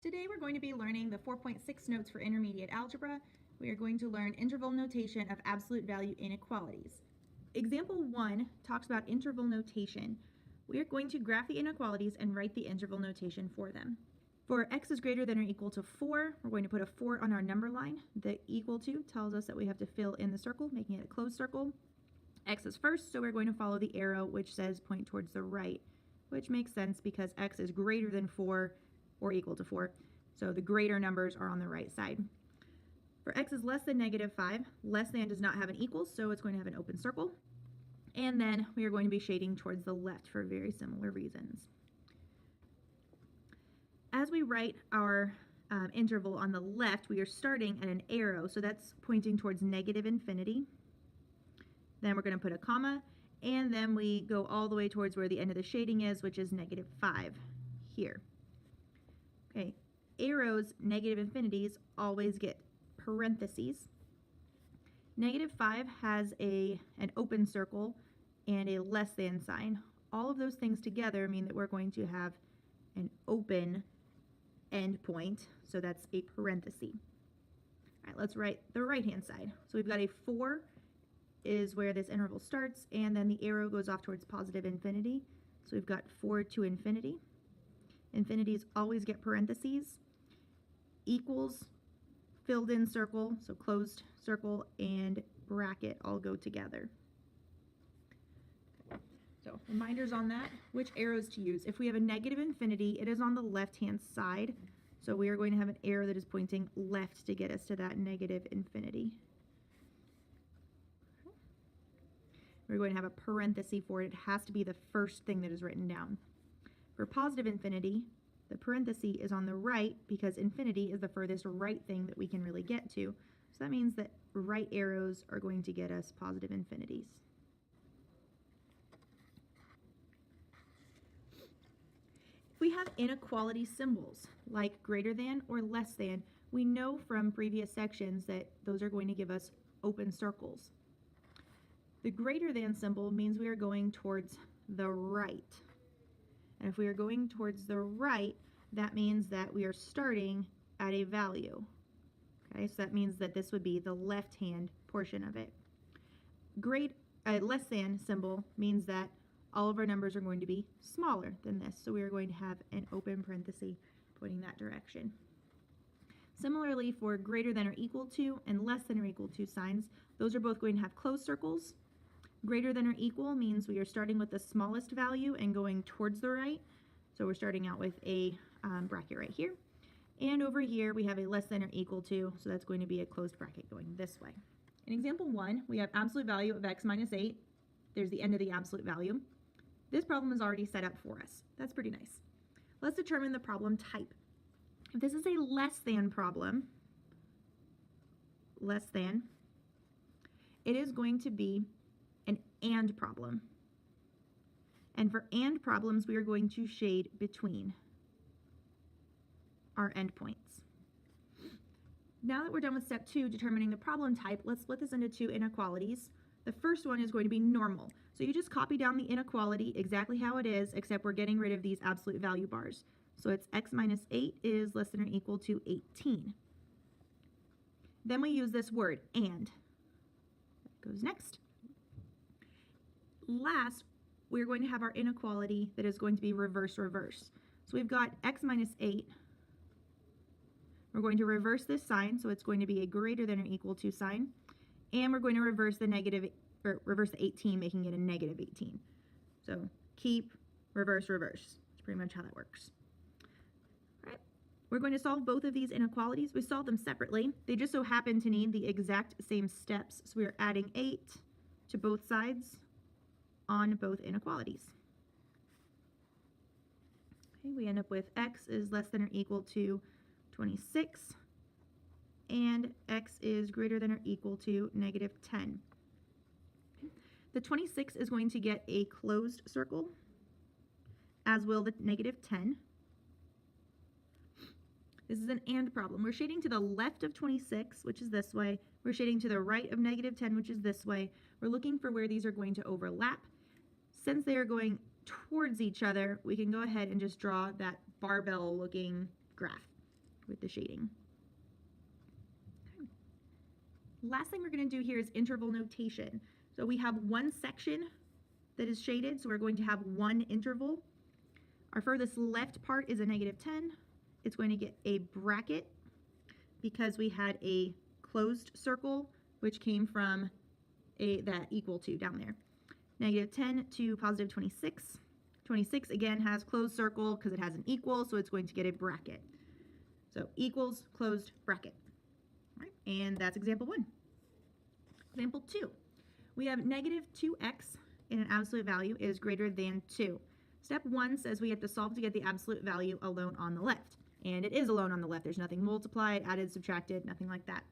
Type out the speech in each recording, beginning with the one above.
Today we're going to be learning the 4.6 notes for intermediate algebra. We are going to learn interval notation of absolute value inequalities. Example 1 talks about interval notation. We are going to graph the inequalities and write the interval notation for them. For x is greater than or equal to 4, we're going to put a 4 on our number line. The equal to tells us that we have to fill in the circle, making it a closed circle. X is first, so we're going to follow the arrow which says point towards the right, which makes sense because x is greater than 4 or equal to 4. So the greater numbers are on the right side. For x is less than -5, less than does not have an equal, so it's going to have an open circle. And then we are going to be shading towards the left for very similar reasons. As we write our interval on the left, we are starting at an arrow, so that's pointing towards -infinity. Then we're going to put a comma, and then we go all the way towards where the end of the shading is, which is -5 here. Okay, arrows, negative infinities, always get parentheses. -5 has an open circle and a less than sign. All of those things together mean that we're going to have an open endpoint, so that's a parenthesis. All right, let's write the right-hand side. So we've got a 4 is where this interval starts, and then the arrow goes off towards positive infinity. So we've got 4 to infinity. Infinities always get parentheses. Equals, filled in circle, so closed circle, and bracket all go together. So reminders on that, which arrows to use. If we have a negative infinity, it is on the left-hand side. So we are going to have an arrow that is pointing left to get us to that negative infinity. We're going to have a parenthesis for it. It has to be the first thing that is written down. For positive infinity, the parenthesis is on the right because infinity is the furthest right thing that we can really get to. So that means that right arrows are going to get us positive infinities. If we have inequality symbols like greater than or less than, we know from previous sections that those are going to give us open circles. The greater than symbol means we are going towards the right. And if we are going towards the right, that means that we are starting at a value. Okay, so that means that this would be the left-hand portion of it. Less than symbol means that all of our numbers are going to be smaller than this. So we are going to have an open parenthesis pointing that direction. Similarly, for greater than or equal to and less than or equal to signs, those are both going to have closed circles. Greater than or equal means we are starting with the smallest value and going towards the right. So we're starting out with a bracket right here. And over here we have a less than or equal to, so that's going to be a closed bracket going this way. In example 1, we have absolute value of x minus 8. There's the end of the absolute value. This problem is already set up for us. That's pretty nice. Let's determine the problem type. If this is a less than problem, less than, it is going to be an and problem. And for and problems, we are going to shade between our endpoints. Now that we're done with step 2, determining the problem type, let's split this into 2 inequalities. The first one is going to be normal. So you just copy down the inequality exactly how it is, except we're getting rid of these absolute value bars. So it's x minus 8 is less than or equal to 18. Then we use this word, and. That goes next. Last, we're going to have our inequality that is going to be reverse. So we've got x minus 8. We're going to reverse this sign, so it's going to be a greater than or equal to sign. And we're going to reverse reverse the 18, making it a negative 18. So keep, reverse. That's pretty much how that works. All right. We're going to solve both of these inequalities. We solve them separately. They just so happen to need the exact same steps. So we are adding 8 to both sides on both inequalities. Okay, we end up with x is less than or equal to 26, and x is greater than or equal to negative 10. Okay. The 26 is going to get a closed circle, as will the negative 10. This is an and problem. We're shading to the left of 26, which is this way. We're shading to the right of negative 10, which is this way. We're looking for where these are going to overlap. Since they are going towards each other, we can go ahead and just draw that barbell looking graph. with the shading. Okay. Last thing we're going to do here is interval notation. So we have one section that is shaded, so we're going to have one interval. Our furthest left part is a -10. It's going to get a bracket because we had a closed circle, which came from that equal to down there. -10 to +26. 26 again has closed circle because it has an equal, so it's going to get a bracket. So equals closed bracket. All right, and that's example 1. Example 2. We have -2x in an absolute value is greater than 2. Step 1 says we have to solve to get the absolute value alone on the left. And it is alone on the left. There's nothing multiplied, added, subtracted, nothing like that.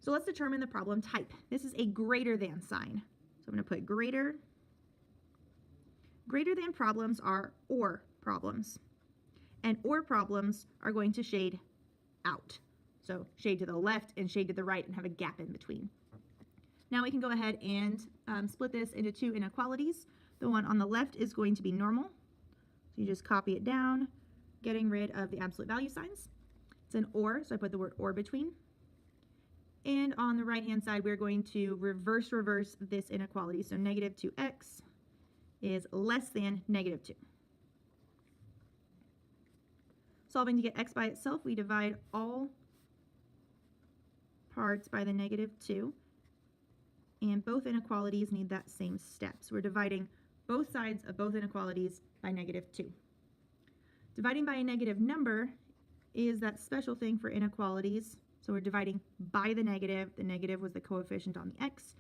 So let's determine the problem type. This is a greater than sign. So I'm going to put greater. Greater than problems are or problems. And or problems are going to shade out. So shade to the left and shade to the right and have a gap in between. Now we can go ahead and split this into 2 inequalities. The one on the left is going to be normal. So you just copy it down, getting rid of the absolute value signs. It's an or, so I put the word or between. And on the right-hand side, we're going to reverse this inequality. So -2x is less than -2. Solving to get x by itself, we divide all parts by the -2. And both inequalities need that same step. So we're dividing both sides of both inequalities by -2. Dividing by a negative number is that special thing for inequalities. So we're dividing by the negative. The negative was the coefficient on the x.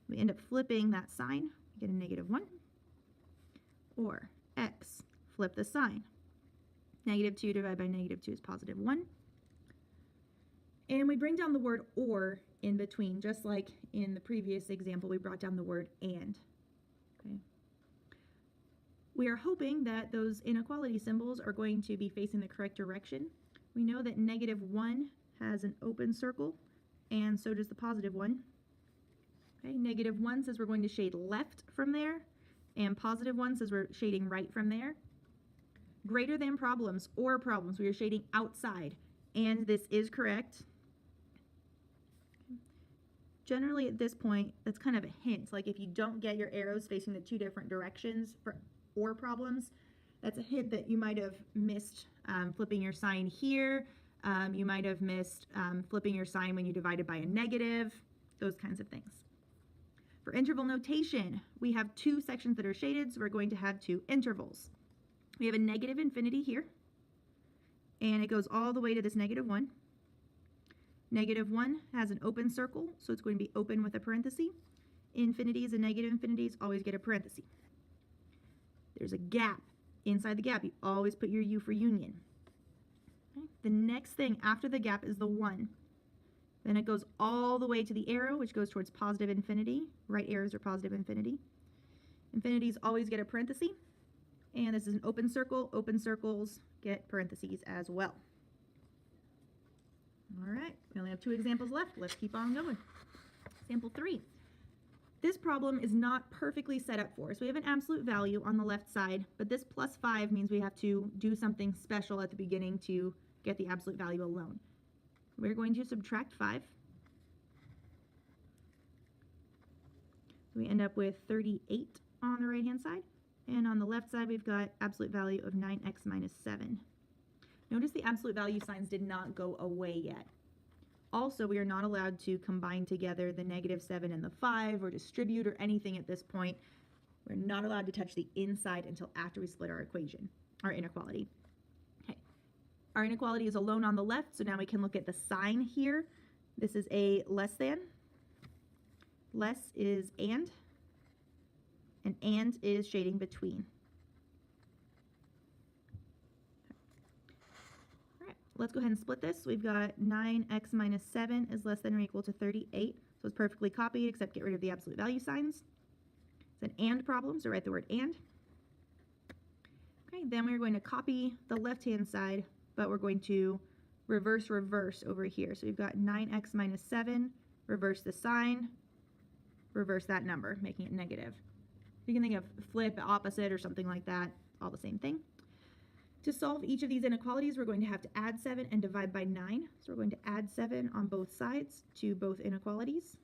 We end up flipping that sign. We get a -1. Or x, flip the sign. -2 divided by -2 is +1. And we bring down the word or in between, just like in the previous example, we brought down the word and. Okay. We are hoping that those inequality symbols are going to be facing the correct direction. We know that -1 has an open circle, and so does the +1. Okay, -1 says we're going to shade left from there, and +1 says we're shading right from there. Greater than problems or problems, we are shading outside, and this is correct. Generally at this point, that's kind of a hint. Like if you don't get your arrows facing the 2 different directions for or problems, that's a hint that you might have missed flipping your sign here. You might have missed flipping your sign when you divided by a negative, those kinds of things. For interval notation, we have 2 sections that are shaded, so we're going to have 2 intervals. We have a -infinity here, and it goes all the way to this -1. -1 has an open circle, so it's going to be open with a parenthesis. Infinities and negative infinities always get a parenthesis. There's a gap. Inside the gap, you always put your U for union. Okay. The next thing after the gap is the 1. Then it goes all the way to the arrow, which goes towards positive infinity. Right arrows are positive infinity. Infinities always get a parenthesis. And this is an open circle. Open circles get parentheses as well. All right, we only have 2 examples left. Let's keep on going. Example 3. This problem is not perfectly set up for us. We have an absolute value on the left side, but this +5 means we have to do something special at the beginning to get the absolute value alone. We're going to subtract 5. So we end up with 38 on the right-hand side. And on the left side, we've got absolute value of 9x minus 7. Notice the absolute value signs did not go away yet. Also, we are not allowed to combine together the -7 and the 5 or distribute or anything at this point. We're not allowed to touch the inside until after we split our equation, our inequality. Okay. Our inequality is alone on the left, so now we can look at the sign here. This is a less than. Less is and is shading between. Let's go ahead and split this. We've got 9x minus 7 is less than or equal to 38. So it's perfectly copied, except get rid of the absolute value signs. It's an and problem, so write the word and. Okay, then we're going to copy the left-hand side, but we're going to reverse over here. So we've got 9x minus 7, reverse the sign, reverse that number, making it negative. You can think of flip, opposite, or something like that, all the same thing. To solve each of these inequalities, we're going to have to add 7 and divide by 9. So we're going to add 7 on both sides to both inequalities.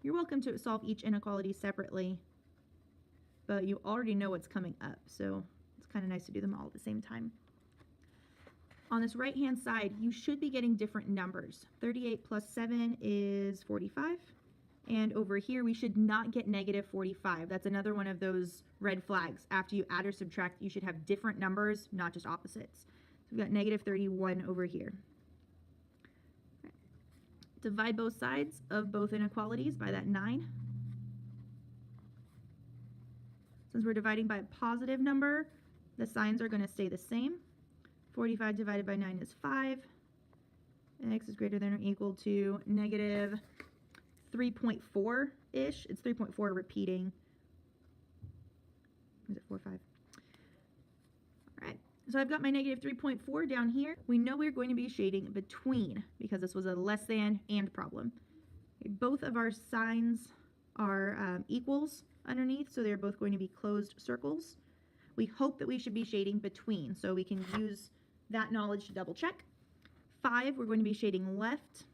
You're welcome to solve each inequality separately, but you already know what's coming up, so it's kind of nice to do them all at the same time. On this right-hand side, you should be getting different numbers. 38 plus 7 is 45. And over here, we should not get negative 45. That's another one of those red flags. After you add or subtract, you should have different numbers, not just opposites. So we've got negative 31 over here. Okay. Divide both sides of both inequalities by that 9. Since we're dividing by a positive number, the signs are going to stay the same. 45 divided by 9 is 5. X is greater than or equal to negative 3.4-ish. It's 3.4 repeating. Is it 4, 5? All right. So I've got my negative 3.4 down here. We know we're going to be shading between because this was a less than and problem. Okay, both of our signs are equals underneath, so they're both going to be closed circles. We hope that we should be shading between, so we can use that knowledge to double check. 5, we're going to be shading left.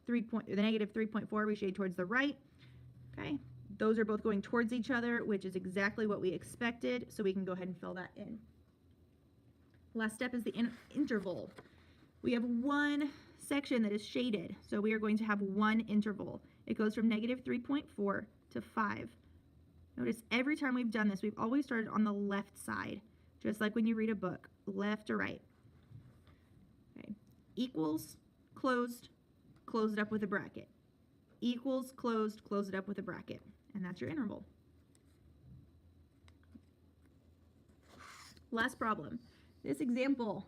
The negative 3.4, we shade towards the right. Okay, those are both going towards each other, which is exactly what we expected, so we can go ahead and fill that in. Last step is the interval. We have one section that is shaded, so we are going to have one interval. It goes from negative 3.4 to 5. Notice every time we've done this, we've always started on the left side, just like when you read a book, left or right. Okay. Equals, closed, close it up with a bracket. Equals, closed, close it up with a bracket. And that's your interval. Last problem. This example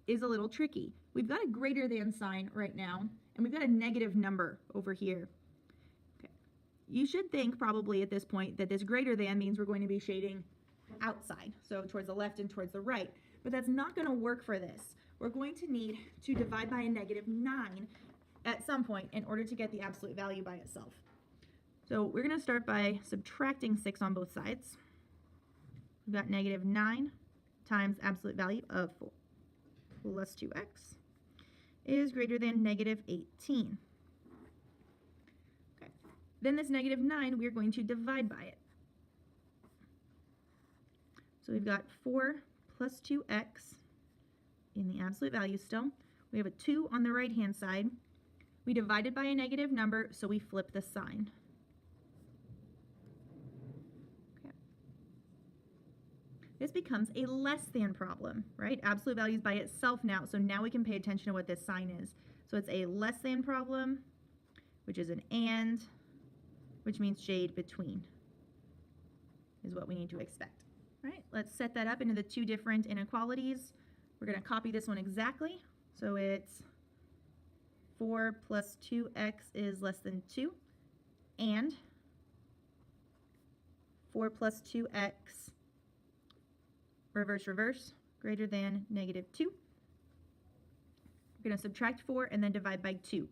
is a little tricky. We've got a greater than sign right now, and we've got a negative number over here. Okay. You should think probably at this point that this greater than means we're going to be shading outside, so towards the left and towards the right. But that's not going to work for this. We're going to need to divide by a negative 9 at some point in order to get the absolute value by itself. So we're going to start by subtracting 6 on both sides. We've got negative 9 times absolute value of 4 plus 2x is greater than negative 18. Okay. Then this negative 9, we're going to divide by it. So we've got 4 plus 2x in the absolute value still. We have a 2 on the right-hand side. We divided by a negative number, so we flip the sign. Okay. This becomes a less than problem, right? Absolute value is by itself now, so now we can pay attention to what this sign is. So it's a less than problem, which is an and, which means shade between, is what we need to expect. All right, let's set that up into the two different inequalities. We're going to copy this one exactly. So it's 4 plus 2x is less than 2, and 4 plus 2x, reverse, reverse, greater than negative 2. We're going to subtract 4 and then divide by 2.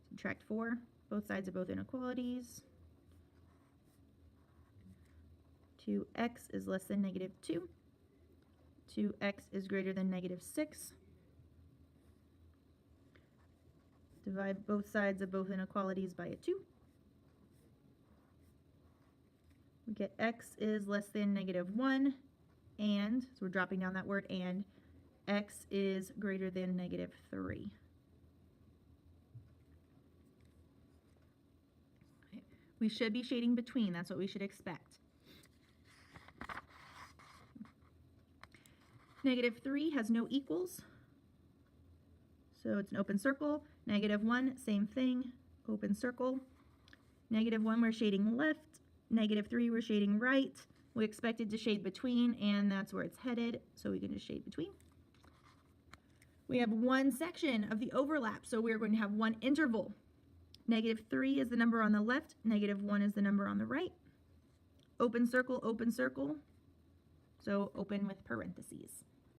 Subtract 4, both sides of both inequalities. 2x is less than negative 2. 2x is greater than negative 6. Divide both sides of both inequalities by a 2. We get x is less than negative 1, and, so we're dropping down that word, and x is greater than negative 3. Okay. We should be shading between, that's what we should expect. Negative 3 has no equals, so it's an open circle. Negative 1, same thing, open circle. Negative 1, we're shading left. Negative 3, we're shading right. We expected to shade between, and that's where it's headed, so we can just shade between. We have one section of the overlap, so we're going to have one interval. Negative 3 is the number on the left. Negative 1 is the number on the right. Open circle, so open with parentheses.